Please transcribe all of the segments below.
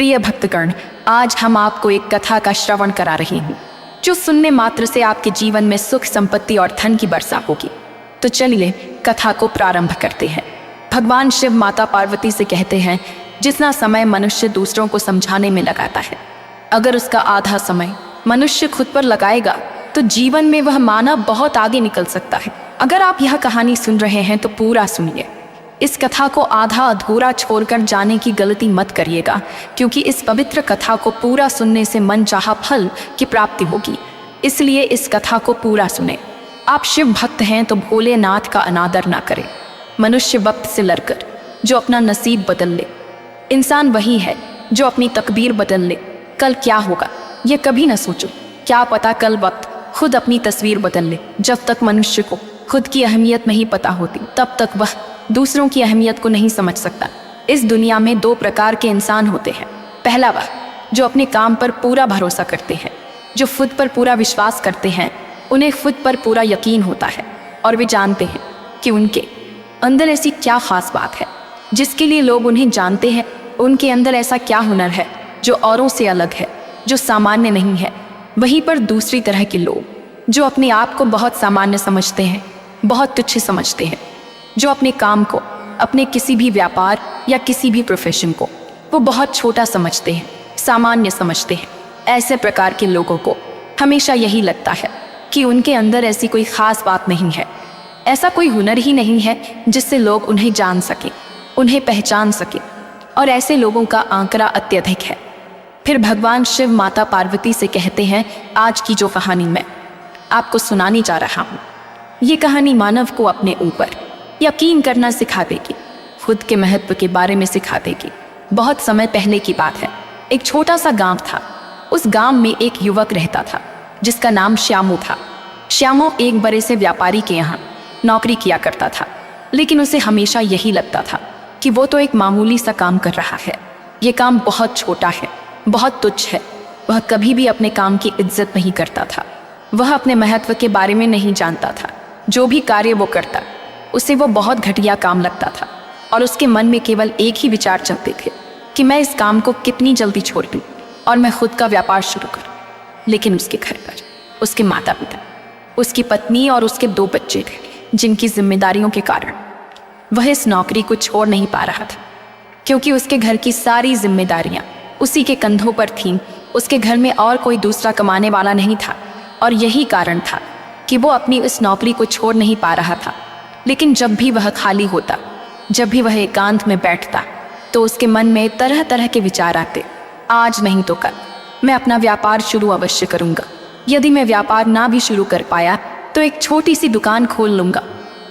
प्रिय भक्तगण, आज हम आपको एक कथा का श्रवण करा रहे हैं जो सुनने मात्र से आपके जीवन में सुख, संपत्ति और धन की वर्षा होगी। तो चलिए कथा को प्रारंभ करते हैं। भगवान शिव माता पार्वती से कहते हैं, जितना समय मनुष्य दूसरों को समझाने में लगाता है, अगर उसका आधा समय मनुष्य खुद पर लगाएगा तो जीवन में वह मानव बहुत आगे निकल सकता है। अगर आप यह कहानी सुन रहे हैं तो पूरा सुनिए। इस कथा को आधा अधूरा छोड़कर जाने की गलती मत करिएगा, क्योंकि इस पवित्र कथा को पूरा सुनने से मनचाहा फल की प्राप्ति होगी। इसलिए इस कथा को पूरा सुने। आप शिव भक्त हैं तो भोलेनाथ का अनादर ना करें। मनुष्य वक्त से लड़कर जो अपना नसीब बदल ले, इंसान वही है जो अपनी तकदीर बदल ले। कल क्या होगा ये कभी ना सोचो, क्या पता कल वक्त खुद अपनी तस्वीर बदल ले। जब तक मनुष्य को खुद की अहमियत नहीं पता होती, तब तक वह दूसरों की अहमियत को नहीं समझ सकता। इस दुनिया में दो प्रकार के इंसान होते हैं। पहला वह जो अपने काम पर पूरा भरोसा करते हैं, जो खुद पर पूरा विश्वास करते हैं, उन्हें खुद पर पूरा यकीन होता है और वे जानते हैं कि उनके अंदर ऐसी क्या खास बात है जिसके लिए लोग उन्हें जानते हैं। उनके अंदर ऐसा क्या हुनर है जो औरों से अलग है, जो सामान्य नहीं है। वहीं पर दूसरी तरह के लोग जो अपने आप को बहुत सामान्य समझते हैं, बहुत तुच्छ समझते हैं, जो अपने काम को, अपने किसी भी व्यापार या किसी भी प्रोफेशन को वो बहुत छोटा समझते हैं, सामान्य समझते हैं। ऐसे प्रकार के लोगों को हमेशा यही लगता है कि उनके अंदर ऐसी कोई खास बात नहीं है, ऐसा कोई हुनर ही नहीं है जिससे लोग उन्हें जान सकें, उन्हें पहचान सकें, और ऐसे लोगों का आंकड़ा अत्यधिक है। फिर भगवान शिव माता पार्वती से कहते हैं, आज की जो कहानी मैं आपको सुनाने जा रहा हूँ, ये कहानी मानव को अपने ऊपर यकीन करना सिखा देगी, खुद के महत्व के बारे में सिखा देगी। बहुत समय पहले की बात है। एक छोटा सा गांव था। उस गांव में एक युवक रहता था जिसका नाम श्यामू था। श्यामू एक बड़े से व्यापारी के यहाँ नौकरी किया करता था, लेकिन उसे हमेशा यही लगता था कि वो तो एक मामूली सा काम कर रहा है। ये काम बहुत छोटा है, बहुत तुच्छ है। वह कभी भी अपने काम की इज्जत नहीं करता था। वह अपने महत्व के बारे में नहीं जानता था। जो भी कार्य वो करता उसे वो बहुत घटिया काम लगता था, और उसके मन में केवल एक ही विचार चलते थे कि मैं इस काम को कितनी जल्दी छोड़ दूं और मैं खुद का व्यापार शुरू करूं। लेकिन उसके घर पर उसके माता पिता, उसकी पत्नी और उसके 2 बच्चे थे, जिनकी जिम्मेदारियों के कारण वह इस नौकरी को छोड़ नहीं पा रहा था, क्योंकि उसके घर की सारी जिम्मेदारियां उसी के कंधों पर थीं। उसके घर में और कोई दूसरा कमाने वाला नहीं था, और यही कारण था कि वो अपनी इस नौकरी को छोड़ नहीं पा रहा था। लेकिन जब भी वह खाली होता, जब भी वह एकांत में बैठता, तो उसके मन में तरह तरह के विचार आते। आज नहीं तो कल मैं अपना व्यापार शुरू अवश्य करूँगा। यदि मैं व्यापार ना भी शुरू कर पाया तो एक छोटी सी दुकान खोल लूँगा,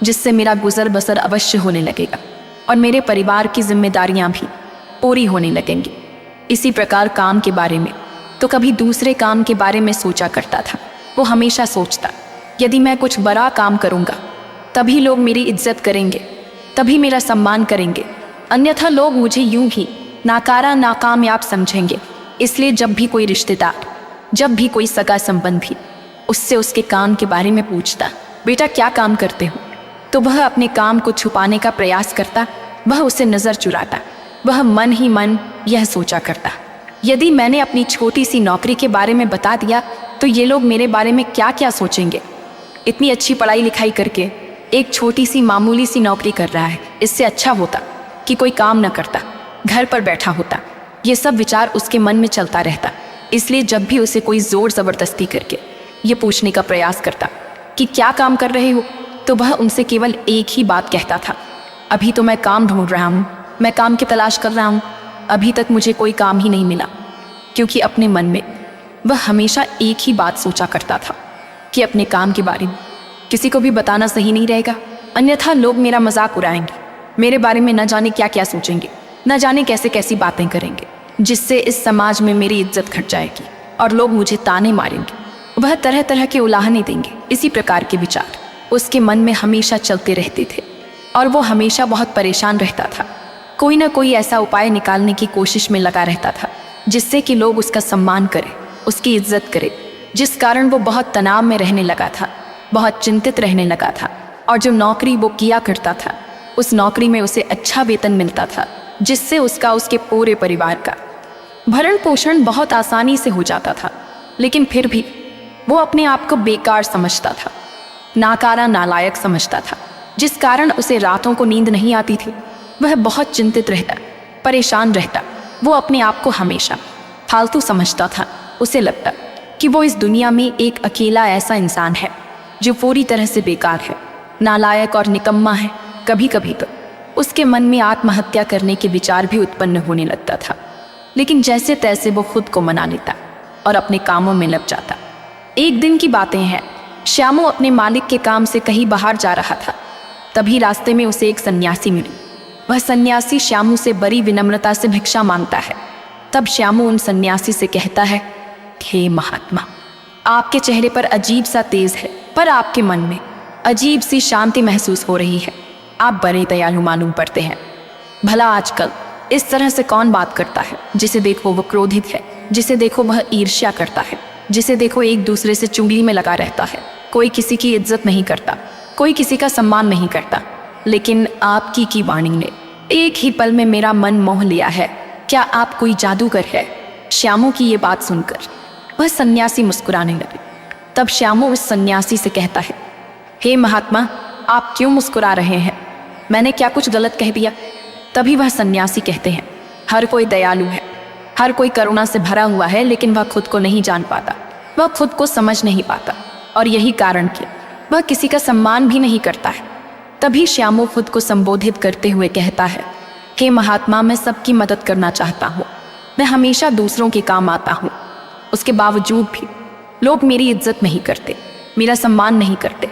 जिससे मेरा गुजर बसर अवश्य होने लगेगा और मेरे परिवार की जिम्मेदारियाँ भी पूरी होने लगेंगी। इसी प्रकार काम के बारे में तो कभी दूसरे काम के बारे में सोचा करता था। वो हमेशा सोचता, यदि मैं कुछ बड़ा काम करूँगा तभी लोग मेरी इज्जत करेंगे, तभी मेरा सम्मान करेंगे, अन्यथा लोग मुझे यूं ही नाकारा, नाकामयाब समझेंगे। इसलिए जब भी कोई रिश्तेदार, जब भी कोई सगा संबंधी उससे उसके काम के बारे में पूछता, बेटा क्या काम करते हो, तो वह अपने काम को छुपाने का प्रयास करता। वह उसे नज़र चुराता। वह मन ही मन यह सोचा करता, यदि मैंने अपनी छोटी सी नौकरी के बारे में बता दिया तो ये लोग मेरे बारे में क्या क्या सोचेंगे। इतनी अच्छी पढ़ाई लिखाई करके एक छोटी सी मामूली सी नौकरी कर रहा है, इससे अच्छा होता कि कोई काम न करता, घर पर बैठा होता। ये सब विचार उसके मन में चलता रहता। इसलिए जब भी उसे कोई ज़ोर ज़बरदस्ती करके ये पूछने का प्रयास करता कि क्या काम कर रहे हो, तो वह उनसे केवल एक ही बात कहता था, अभी तो मैं काम ढूंढ रहा हूँ, मैं काम की तलाश कर रहा हूँ, अभी तक मुझे कोई काम ही नहीं मिला। क्योंकि अपने मन में वह हमेशा एक ही बात सोचा करता था कि अपने काम के बारे में किसी को भी बताना सही नहीं रहेगा, अन्यथा लोग मेरा मजाक उड़ाएंगे, मेरे बारे में न जाने क्या क्या सोचेंगे, न जाने कैसे कैसी बातें करेंगे, जिससे इस समाज में मेरी इज्जत घट जाएगी और लोग मुझे ताने मारेंगे। वह तरह तरह के उलाहने देंगे। इसी प्रकार के विचार उसके मन में हमेशा चलते रहते थे, और वो हमेशा बहुत परेशान रहता था। कोई ना कोई ऐसा उपाय निकालने की कोशिश में लगा रहता था जिससे कि लोग उसका सम्मान करें, उसकी इज्जत करें, जिस कारण वो बहुत तनाव में रहने लगा था, बहुत चिंतित रहने लगा था। और जो नौकरी वो किया करता था, उस नौकरी में उसे अच्छा वेतन मिलता था, जिससे उसका, उसके पूरे परिवार का भरण पोषण बहुत आसानी से हो जाता था, लेकिन फिर भी वो अपने आप को बेकार समझता था, नाकारा नालायक समझता था, जिस कारण उसे रातों को नींद नहीं आती थी। वह बहुत चिंतित रहता, परेशान रहता। वो अपने आप को हमेशा फालतू समझता था। उसे लगता कि वो इस दुनिया में एक अकेला ऐसा इंसान है जो पूरी तरह से बेकार है, नालायक और निकम्मा है। कभी कभी तो उसके मन में आत्महत्या करने के विचार भी उत्पन्न होने लगता था, लेकिन जैसे तैसे वो खुद को मना लेता और अपने कामों में लग जाता। एक दिन की बातें हैं, श्यामू अपने मालिक के काम से कहीं बाहर जा रहा था। तभी रास्ते में उसे एक सन्यासी मिली। वह सन्यासी श्यामू से बड़ी विनम्रता से भिक्षा मांगता है। तब श्यामू उन सन्यासी से कहता है, हे महात्मा, आपके चेहरे पर अजीब सा तेज है, पर आपके मन में अजीब सी शांति महसूस हो रही है। आप बड़े दयालु मालूम पड़ते हैं। भला आजकल इस तरह से कौन बात करता है? जिसे देखो वह क्रोधित है, जिसे देखो वह ईर्ष्या करता है, जिसे देखो एक दूसरे से चुगली में लगा रहता है। कोई किसी की इज्जत नहीं करता, कोई किसी का सम्मान नहीं करता। लेकिन आपकी की वाणी ने एक ही पल में मेरा मन मोह लिया है। क्या आप कोई जादूगर है? श्यामू की ये बात सुनकर वह सन्यासी मुस्कुराने लगे। तब श्यामू उस सन्यासी से कहता है, हे महात्मा, आप क्यों मुस्कुरा रहे हैं? मैंने क्या कुछ गलत कह दिया? तभी वह सन्यासी कहते हैं, हर कोई दयालु है, हर कोई करुणा से भरा हुआ है, लेकिन वह खुद को नहीं जान पाता, वह खुद को समझ नहीं पाता, और यही कारण कि वह किसी का सम्मान भी नहीं करता है। तभी श्यामू खुद को संबोधित करते हुए कहता है, हे महात्मा, मैं सबकी मदद करना चाहता हूँ। मैं हमेशा दूसरों के काम आता हूँ। उसके बावजूद भी लोग मेरी इज्जत नहीं करते, मेरा सम्मान नहीं करते।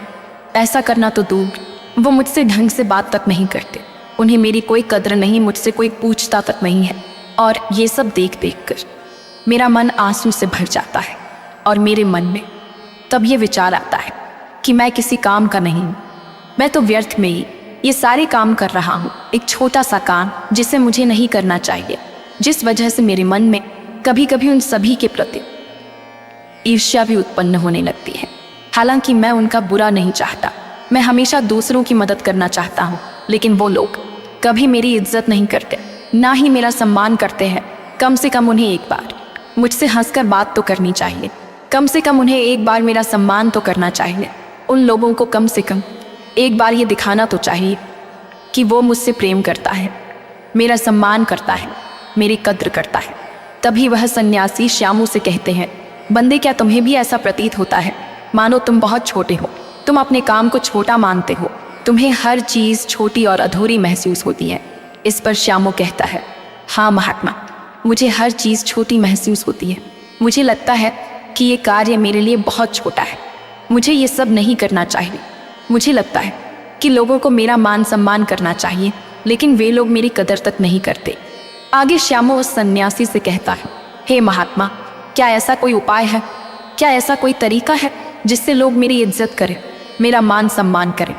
ऐसा करना तो दूर, वो मुझसे ढंग से बात तक नहीं करते। उन्हें मेरी कोई कद्र नहीं, मुझसे कोई पूछता तक नहीं है। और ये सब देख देख कर मेरा मन आंसू से भर जाता है, और मेरे मन में तब ये विचार आता है कि मैं किसी काम का नहीं हूँ। मैं तो व्यर्थ में ही ये सारे काम कर रहा हूँ, एक छोटा सा काम जिसे मुझे नहीं करना चाहिए, जिस वजह से मेरे मन में कभी कभी उन सभी के प्रति ईर्ष्या भी उत्पन्न होने लगती है। हालांकि मैं उनका बुरा नहीं चाहता, मैं हमेशा दूसरों की मदद करना चाहता हूँ, लेकिन वो लोग कभी मेरी इज्जत नहीं करते, ना ही मेरा सम्मान करते हैं। कम से कम उन्हें एक बार मुझसे हंसकर बात तो करनी चाहिए, कम से कम उन्हें एक बार मेरा सम्मान तो करना चाहिए। उन लोगों को कम से कम एक बार ये दिखाना तो चाहिए कि वो मुझसे प्रेम करता है, मेरा सम्मान करता है, मेरी कद्र करता है। तभी वह सन्यासी श्यामू से कहते हैं, बंदे, क्या तुम्हें भी ऐसा प्रतीत होता है मानो तुम बहुत छोटे हो, तुम अपने काम को छोटा मानते हो, तुम्हें हर चीज़ छोटी और अधूरी महसूस होती है? इस पर श्यामू कहता है, हाँ महात्मा, मुझे हर चीज़ छोटी महसूस होती है। मुझे लगता है कि ये कार्य मेरे लिए बहुत छोटा है, मुझे ये सब नहीं करना चाहिए। मुझे लगता है कि लोगों को मेरा मान सम्मान करना चाहिए, लेकिन वे लोग मेरी कदर तक नहीं करते। आगे श्यामू उस सन्यासी से कहता है, हे महात्मा, क्या ऐसा कोई उपाय है, क्या ऐसा कोई तरीका है जिससे लोग मेरी इज्जत करें, मेरा मान सम्मान करें,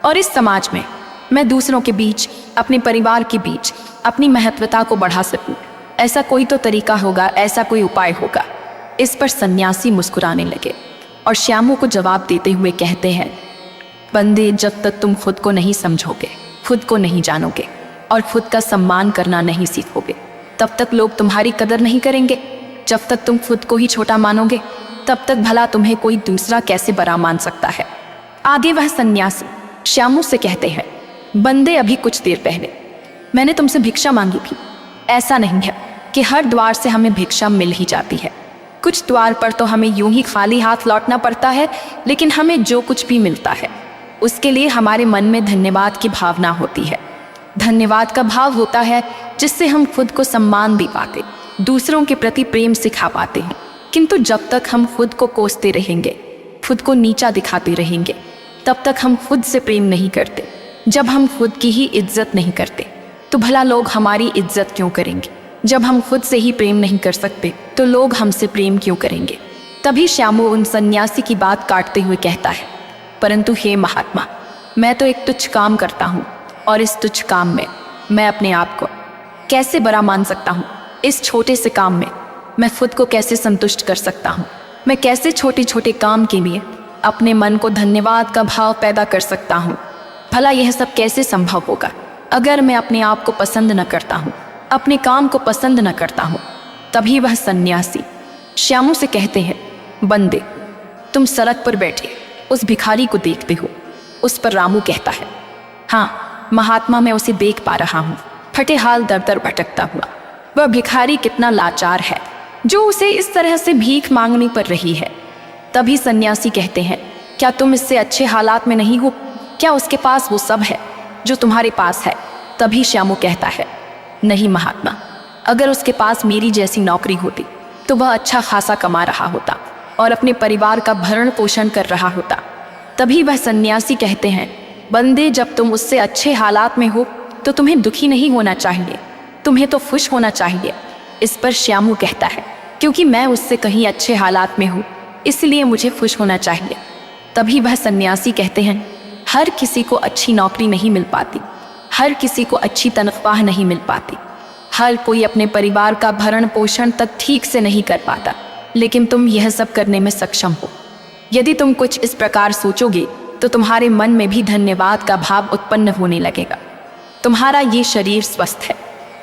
और इस समाज में मैं दूसरों के बीच, अपने परिवार के बीच अपनी महत्वता को बढ़ा सकूं? ऐसा कोई तो तरीका होगा, ऐसा कोई उपाय होगा। इस पर सन्यासी मुस्कुराने लगे और श्यामू को जवाब देते हुए कहते हैं, बंदे, जब तक तुम खुद को नहीं समझोगे, खुद को नहीं जानोगे और खुद का सम्मान करना नहीं सीखोगे, तब तक लोग तुम्हारी कदर नहीं करेंगे। जब तक तुम खुद को ही छोटा मानोगे, तब तक भला तुम्हें कोई दूसरा कैसे बड़ा मान सकता है? आगे वह सन्यासी श्यामू से कहते हैं, बंदे, अभी कुछ देर पहले मैंने तुमसे भिक्षा मांगी थी। ऐसा नहीं है कि हर द्वार से हमें भिक्षा मिल ही जाती है। कुछ द्वार पर तो हमें यूं ही खाली हाथ लौटना पड़ता है, लेकिन हमें जो कुछ भी मिलता है उसके लिए हमारे मन में धन्यवाद की भावना होती है। धन्यवाद का भाव होता है जिससे हम खुद को सम्मान दे पाते, दूसरों के प्रति प्रेम सिखा पाते हैं। किंतु जब तक हम खुद को कोसते रहेंगे, खुद को नीचा दिखाते रहेंगे, तब तक हम खुद से प्रेम नहीं करते। जब हम खुद की ही इज्जत नहीं करते, तो भला लोग हमारी इज्जत क्यों करेंगे? जब हम खुद से ही प्रेम नहीं कर सकते, तो लोग हमसे प्रेम क्यों करेंगे? तभी श्यामू उन सन्यासी की बात काटते हुए कहता है, परंतु हे महात्मा, मैं तो एक तुच्छ काम करता हूँ, और इस तुच्छ काम में मैं अपने आप को कैसे बड़ा मान सकता हूँ? इस छोटे से काम में मैं खुद को कैसे संतुष्ट कर सकता हूँ? मैं कैसे छोटे छोटे काम के लिए अपने मन को धन्यवाद का भाव पैदा कर सकता हूँ? भला यह सब कैसे संभव होगा अगर मैं अपने आप को पसंद न करता हूँ, अपने काम को पसंद न करता हूँ? तभी वह सन्यासी श्यामू से कहते हैं, बंदे, तुम सड़क पर बैठे उस भिखारी को देखते हो। उस पर रामू कहता है, हाँ महात्मा, मैं उसे देख पा रहा हूँ, फटे हाल दर दर भटकता हुआ। वह भिखारी कितना लाचार है जो उसे इस तरह से भीख मांगनी पड़ रही है। तभी सन्यासी कहते हैं, क्या तुम इससे अच्छे हालात में नहीं हो? क्या उसके पास वो सब है जो तुम्हारे पास है? तभी श्यामू कहता है, नहीं महात्मा, अगर उसके पास मेरी जैसी नौकरी होती तो वह अच्छा खासा कमा रहा होता और अपने परिवार का भरण पोषण कर रहा होता। तभी वह सन्यासी कहते हैं, बंदे, जब तुम उससे अच्छे हालात में हो तो तुम्हें दुखी नहीं होना चाहिए, तुम्हें तो खुश होना चाहिए। इस पर श्यामू कहता है, क्योंकि मैं उससे कहीं अच्छे हालात में हूँ इसलिए मुझे खुश होना चाहिए। तभी वह सन्यासी कहते हैं, हर किसी को अच्छी नौकरी नहीं मिल पाती, हर किसी को अच्छी तनख्वाह नहीं मिल पाती, हर कोई अपने परिवार का भरण पोषण तक ठीक से नहीं कर पाता, लेकिन तुम यह सब करने में सक्षम हो। यदि तुम कुछ इस प्रकार सोचोगे तो तुम्हारे मन में भी धन्यवाद का भाव उत्पन्न होने लगेगा। तुम्हारा ये शरीर स्वस्थ है,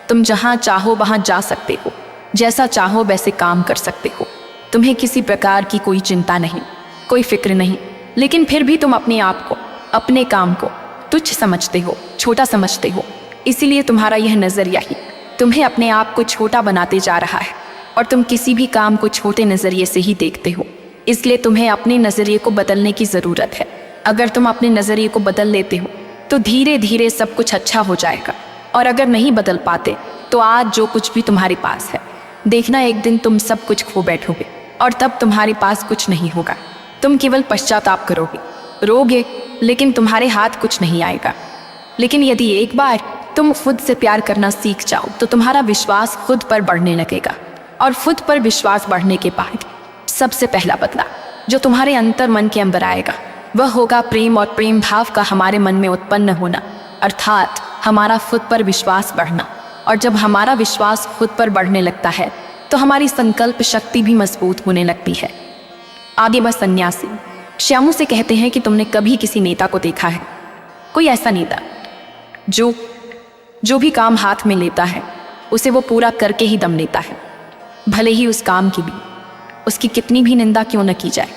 तुम जहाँ चाहो वहाँ जा सकते हो, जैसा चाहो वैसे काम कर सकते हो, तुम्हें किसी प्रकार की कोई चिंता नहीं, कोई फिक्र नहीं, लेकिन फिर भी तुम अपने आप को, अपने काम को तुच्छ समझते हो, छोटा समझते हो। इसीलिए तुम्हारा यह नज़रिया ही तुम्हें अपने आप को छोटा बनाते जा रहा है और तुम किसी भी काम को छोटे नज़रिए से ही देखते हो। इसलिए तुम्हें अपने नज़रिए को बदलने की ज़रूरत है। अगर तुम अपने नज़रिए को बदल लेते हो तो धीरे धीरे सब कुछ अच्छा हो जाएगा, और अगर नहीं बदल पाते तो आज जो कुछ भी तुम्हारे पास है, देखना एक दिन तुम सब कुछ खो बैठोगे और तब तुम्हारे पास कुछ नहीं होगा। तुम केवल पश्चाताप करोगे, रोगे, लेकिन तुम्हारे हाथ कुछ नहीं आएगा। लेकिन यदि एक बार तुम खुद से प्यार करना सीख जाओ तो तुम्हारा विश्वास खुद पर बढ़ने लगेगा, और खुद पर विश्वास बढ़ने के बाद सबसे पहला बदलाव जो तुम्हारे अंतर मन के अंदर आएगा वह होगा प्रेम, और प्रेम भाव का हमारे मन में उत्पन्न होना, अर्थात हमारा खुद पर विश्वास बढ़ना। और जब हमारा विश्वास खुद पर बढ़ने लगता है तो हमारी संकल्प शक्ति भी मजबूत होने लगती है। आगे वह सन्यासी श्यामू से कहते हैं कि तुमने कभी किसी नेता को देखा है? कोई ऐसा नेता जो भी काम हाथ में लेता है उसे वो पूरा करके ही दम लेता है, भले ही उस काम की भी उसकी कितनी भी निंदा क्यों न की जाए,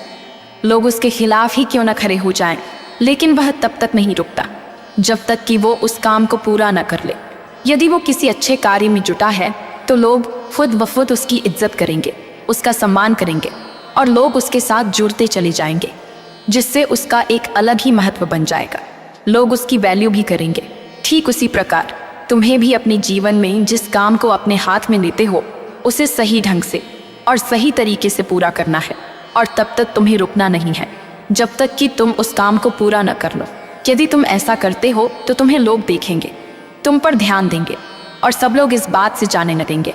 लोग उसके खिलाफ ही क्यों न खड़े हो जाएं, लेकिन वह तब तक नहीं रुकता जब तक कि वो उस काम को पूरा न कर ले। यदि वो किसी अच्छे कार्य में जुटा है तो लोग खुद ब खुद उसकी इज्जत करेंगे, उसका सम्मान करेंगे, और लोग उसके साथ जुड़ते चले जाएंगे, जिससे उसका एक अलग ही महत्व बन जाएगा। लोग उसकी वैल्यू भी करेंगे। ठीक उसी प्रकार तुम्हें भी अपने जीवन में जिस काम को अपने हाथ में लेते हो उसे सही ढंग से और सही तरीके से पूरा करना है, और तब तक तुम्हें रुकना नहीं है जब तक कि तुम उस काम को पूरा न कर लो। यदि तुम ऐसा करते हो तो तुम्हें लोग देखेंगे, तुम पर ध्यान देंगे, और सब लोग इस बात से जानने लगेंगे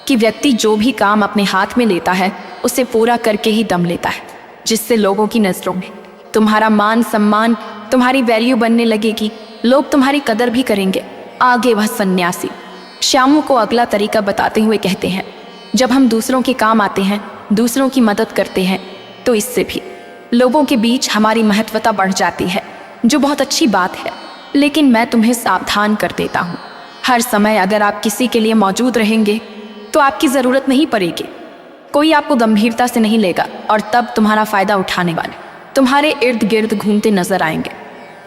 कि व्यक्ति जो भी काम अपने हाथ में लेता है उसे पूरा करके ही दम लेता है, जिससे लोगों की नज़रों में तुम्हारा मान सम्मान, तुम्हारी वैल्यू बनने लगेगी, लोग तुम्हारी कदर भी करेंगे। आगे वह सन्यासी श्यामू को अगला तरीका बताते हुए कहते हैं, जब हम दूसरों के काम आते हैं, दूसरों की मदद करते हैं, तो इससे भी लोगों के बीच हमारी महत्वता बढ़ जाती है, जो बहुत अच्छी बात है। लेकिन मैं तुम्हें सावधान कर देता हूँ, हर समय अगर आप किसी के लिए मौजूद रहेंगे तो आपकी ज़रूरत नहीं पड़ेगी, कोई आपको गंभीरता से नहीं लेगा, और तब तुम्हारा फ़ायदा उठाने वाले तुम्हारे इर्द गिर्द घूमते नजर आएंगे,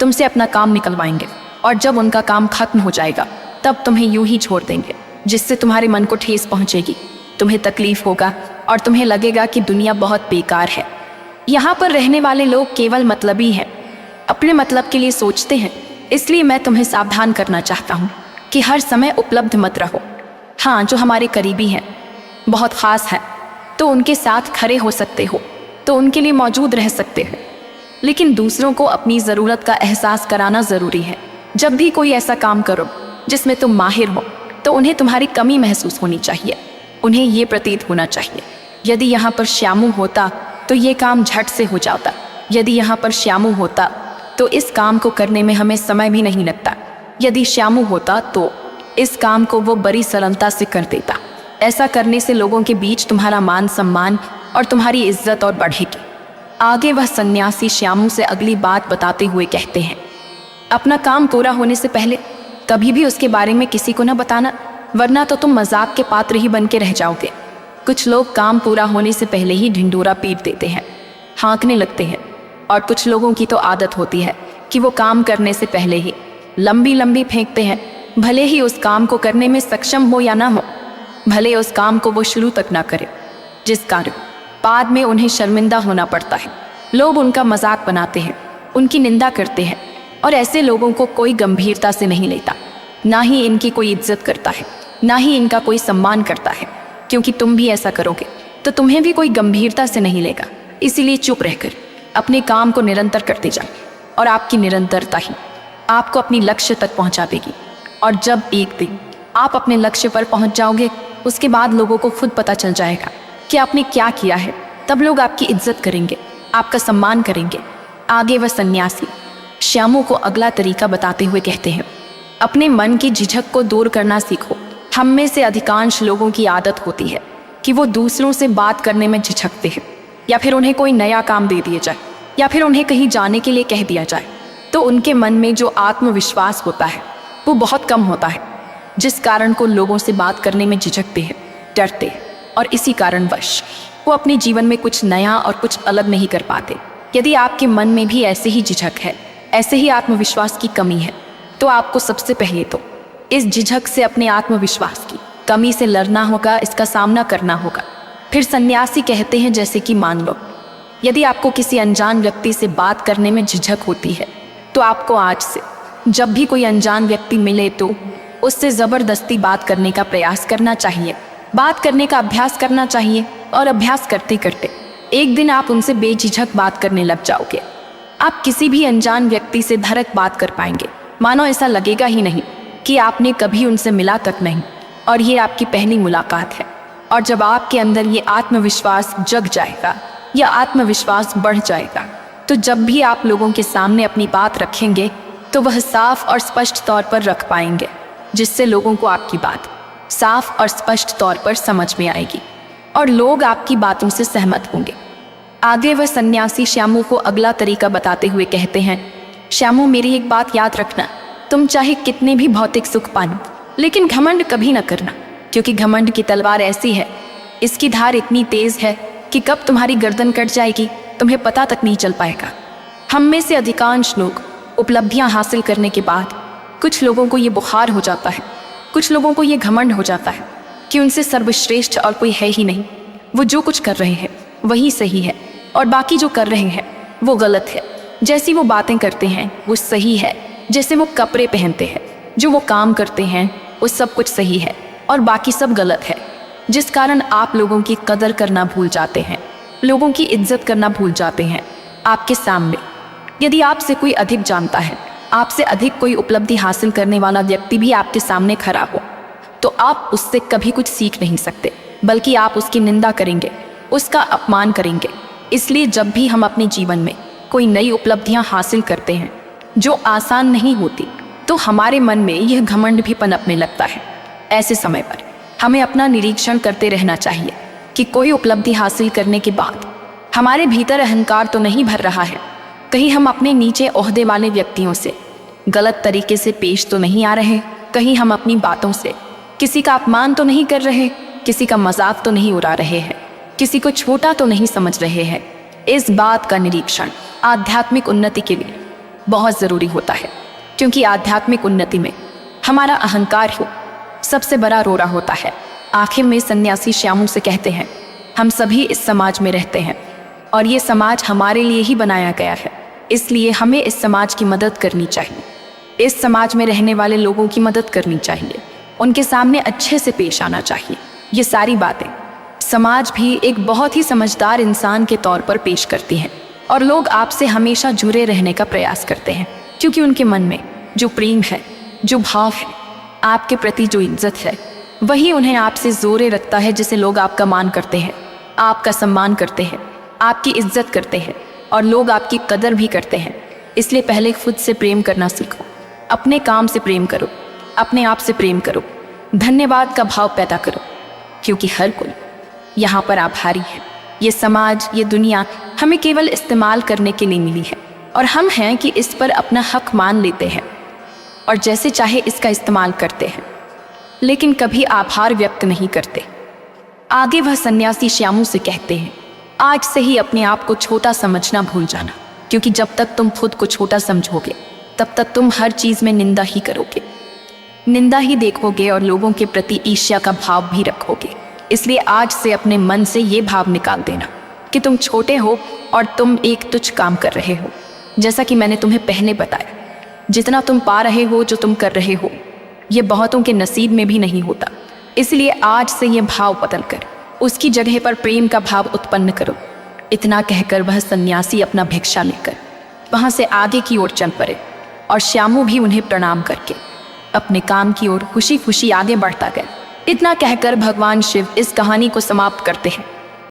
तुमसे अपना काम निकलवाएंगे, और जब उनका काम खत्म हो जाएगा तब तुम्हें यूं ही छोड़ देंगे, जिससे तुम्हारे मन को ठेस पहुंचेगी, तुम्हें तकलीफ होगा और तुम्हें लगेगा कि दुनिया बहुत बेकार है। यहाँ पर रहने वाले लोग केवल मतलबी हैं, अपने मतलब के लिए सोचते हैं। इसलिए मैं तुम्हें सावधान करना चाहता हूँ कि हर समय उपलब्ध मत रहो। हाँ, जो हमारे करीबी हैं, बहुत ख़ास है, तो उनके साथ खड़े हो सकते हो, तो उनके लिए मौजूद रह सकते हो, लेकिन दूसरों को अपनी ज़रूरत का एहसास कराना ज़रूरी है। जब भी कोई ऐसा काम करो जिसमें तुम माहिर हो तो उन्हें तुम्हारी कमी महसूस होनी चाहिए, उन्हें ये प्रतीत होना चाहिए यदि यहाँ पर श्यामू होता तो ये काम झट से हो जाता, यदि यहाँ पर श्यामू होता तो इस काम को करने में हमें समय भी नहीं लगता, यदि श्यामू होता तो इस काम को वो बड़ी सरलता से कर देता। ऐसा करने से लोगों के बीच तुम्हारा मान सम्मान और तुम्हारी इज्जत और बढ़ेगी। आगे वह सन्यासी श्यामू से अगली बात बताते हुए कहते हैं, अपना काम पूरा होने से पहले कभी भी उसके बारे में किसी को न बताना, वरना तो तुम मजाक के पात्र ही बन के रह जाओगे। कुछ लोग काम पूरा होने से पहले ही ढिंढोरा पीट देते हैं, हाँकने लगते हैं। और कुछ लोगों की तो आदत होती है कि वो काम करने से पहले ही लंबी लंबी फेंकते हैं, भले ही उस काम को करने में सक्षम हो या ना हो, भले उस काम को वो शुरू तक ना करे, जिस कारण बाद में उन्हें शर्मिंदा होना पड़ता है। लोग उनका मजाक बनाते हैं, उनकी निंदा करते हैं, और ऐसे लोगों को कोई गंभीरता से नहीं लेता, ना ही इनकी कोई इज्जत करता है, ना ही इनका कोई सम्मान करता है। क्योंकि तुम भी ऐसा करोगे तो तुम्हें भी कोई गंभीरता से नहीं लेगा। इसीलिए चुप रहकर अपने काम को निरंतर करते जाओ, और आपकी निरंतरता ही आपको अपनी लक्ष्य तक पहुंचा देगी। और जब एक दिन आप अपने लक्ष्य पर पहुंच जाओगे, उसके बाद लोगों को खुद पता चल जाएगा कि आपने क्या किया है। तब लोग आपकी इज्जत करेंगे, आपका सम्मान करेंगे। आगे वह सन्यासी श्यामू को अगला तरीका बताते हुए कहते हैं, अपने मन की झिझक को दूर करना सीखो। हम में से अधिकांश लोगों की आदत होती है कि वो दूसरों से बात करने में झिझकते हैं, या फिर उन्हें कोई नया काम दे दिया जाए, या फिर उन्हें कहीं जाने के लिए कह दिया जाए, तो उनके मन में जो आत्मविश्वास होता है वो बहुत कम होता है, जिस कारण को लोगों से बात करने में झिझकते हैं, डरते हैं, और इसी कारणवश वो अपने जीवन में कुछ नया और कुछ अलग नहीं कर पाते। यदि आपके मन में भी ऐसे ही झिझक है, ऐसे ही आत्मविश्वास की कमी है, तो आपको सबसे पहले तो इस झिझक से, अपने आत्मविश्वास की कमी से लड़ना होगा, इसका सामना करना होगा। फिर सन्यासी कहते हैं, जैसे कि मान लो यदि आपको किसी अनजान व्यक्ति से बात करने में झिझक होती है, तो आपको आज से जब भी कोई अनजान व्यक्ति मिले तो उससे ज़बरदस्ती बात करने का प्रयास करना चाहिए, बात करने का अभ्यास करना चाहिए। और अभ्यास करते करते एक दिन आप उनसे बेझिझक बात करने लग जाओगे। आप किसी भी अनजान व्यक्ति से धड़क बात कर पाएंगे, मानो ऐसा लगेगा ही नहीं कि आपने कभी उनसे मिला तक नहीं, और ये आपकी पहली मुलाकात है। और जब आपके अंदर ये आत्मविश्वास जग जाएगा या आत्मविश्वास बढ़ जाएगा, तो जब भी आप लोगों के सामने अपनी बात रखेंगे तो वह साफ और स्पष्ट तौर पर रख पाएंगे, जिससे लोगों को आपकी बात साफ और स्पष्ट तौर पर समझ में आएगी और लोग आपकी बातों से सहमत होंगे। आगे वह सन्यासी श्यामू को अगला तरीका बताते हुए कहते हैं, श्यामू, मेरी एक बात याद रखना, तुम चाहे कितने भी भौतिक सुख पालो, लेकिन घमंड कभी न करना, क्योंकि घमंड की तलवार ऐसी है, इसकी धार इतनी तेज है कि कब तुम्हारी गर्दन कट जाएगी तुम्हें पता तक नहीं चल पाएगा। हम में से अधिकांश लोग उपलब्धियां हासिल करने के बाद कुछ लोगों को ये बुखार हो जाता है, कुछ लोगों को ये घमंड हो जाता है कि उनसे सर्वश्रेष्ठ और कोई है ही नहीं। वो जो कुछ कर रहे हैं वही सही है और बाकी जो कर रहे हैं वो गलत है। जैसी वो बातें करते हैं वो सही है, जैसे वो कपड़े पहनते हैं, जो वो काम करते हैं वो सब कुछ सही है और बाकी सब गलत है, जिस कारण आप लोगों की कदर करना भूल जाते हैं, लोगों की इज्जत करना भूल जाते हैं। आपके सामने यदि आपसे कोई अधिक जानता है, आपसे अधिक कोई उपलब्धि हासिल करने वाला व्यक्ति भी आपके सामने खड़ा हो, तो आप उससे कभी कुछ सीख नहीं सकते, बल्कि आप उसकी निंदा करेंगे, उसका अपमान करेंगे। इसलिए जब भी हम अपने जीवन में कोई नई उपलब्धियां हासिल करते हैं जो आसान नहीं होती, तो हमारे मन में यह घमंड भी पनपने लगता है। ऐसे समय पर हमें अपना निरीक्षण करते रहना चाहिए कि कोई उपलब्धि हासिल करने के बाद हमारे भीतर अहंकार तो नहीं भर रहा है, कहीं हम अपने नीचे ओहदे वाले व्यक्तियों से गलत तरीके से पेश तो नहीं आ रहे, कहीं हम अपनी बातों से किसी का अपमान तो नहीं कर रहे, किसी का मजाक तो नहीं उड़ा रहे हैं, किसी को छोटा तो नहीं समझ रहे हैं। इस बात का निरीक्षण आध्यात्मिक उन्नति के लिए बहुत ज़रूरी होता है, क्योंकि आध्यात्मिक उन्नति में हमारा अहंकार ही सबसे बड़ा रोड़ा होता है। आखिर में सन्यासी श्यामू से कहते हैं, हम सभी इस समाज में रहते हैं और ये समाज हमारे लिए ही बनाया गया है, इसलिए हमें इस समाज की मदद करनी चाहिए, इस समाज में रहने वाले लोगों की मदद करनी चाहिए, उनके सामने अच्छे से पेश आना चाहिए। ये सारी बातें समाज भी एक बहुत ही समझदार इंसान के तौर पर पेश करती हैं और लोग आपसे हमेशा जुड़े रहने का प्रयास करते हैं, क्योंकि उनके मन में जो प्रेम है, जो भाव है, आपके प्रति जो इज्जत है, वही उन्हें आपसे जोड़े रखता है, जिसे लोग आपका मान करते हैं, आपका सम्मान करते हैं, आपकी इज्जत करते हैं और लोग आपकी कदर भी करते हैं। इसलिए पहले खुद से प्रेम करना सीखो, अपने काम से प्रेम करो, अपने आप से प्रेम करो, धन्यवाद का भाव पैदा करो, क्योंकि हर कोई यहाँ पर आभारी है। ये समाज, ये दुनिया हमें केवल इस्तेमाल करने के लिए मिली है और हम हैं कि इस पर अपना हक मान लेते हैं और जैसे चाहे इसका इस्तेमाल करते हैं, लेकिन कभी आभार व्यक्त नहीं करते। आगे वह सन्यासी श्यामू से कहते हैं, आज से ही अपने आप को छोटा समझना भूल जाना, क्योंकि जब तक तुम खुद को छोटा समझोगे तब तक तुम हर चीज में निंदा ही करोगे, निंदा ही देखोगे और लोगों के प्रति ईर्ष्या का भाव भी रखोगे। इसलिए आज से अपने मन से ये भाव निकाल देना कि तुम छोटे हो और तुम एक तुच्छ काम कर रहे हो। जैसा कि मैंने तुम्हें पहले बताया, जितना तुम पा रहे हो, जो तुम कर रहे हो, ये बहुतों के नसीब में भी नहीं होता। इसलिए आज से ये भाव बदल कर उसकी जगह पर प्रेम का भाव उत्पन्न करो। इतना कहकर वह सन्यासी अपना भिक्षा लेकर वहां से आगे की ओर चल पड़े और श्यामू भी उन्हें प्रणाम करके अपने काम की ओर खुशी खुशी आगे बढ़ता गया। इतना कहकर भगवान शिव इस कहानी को समाप्त करते हैं।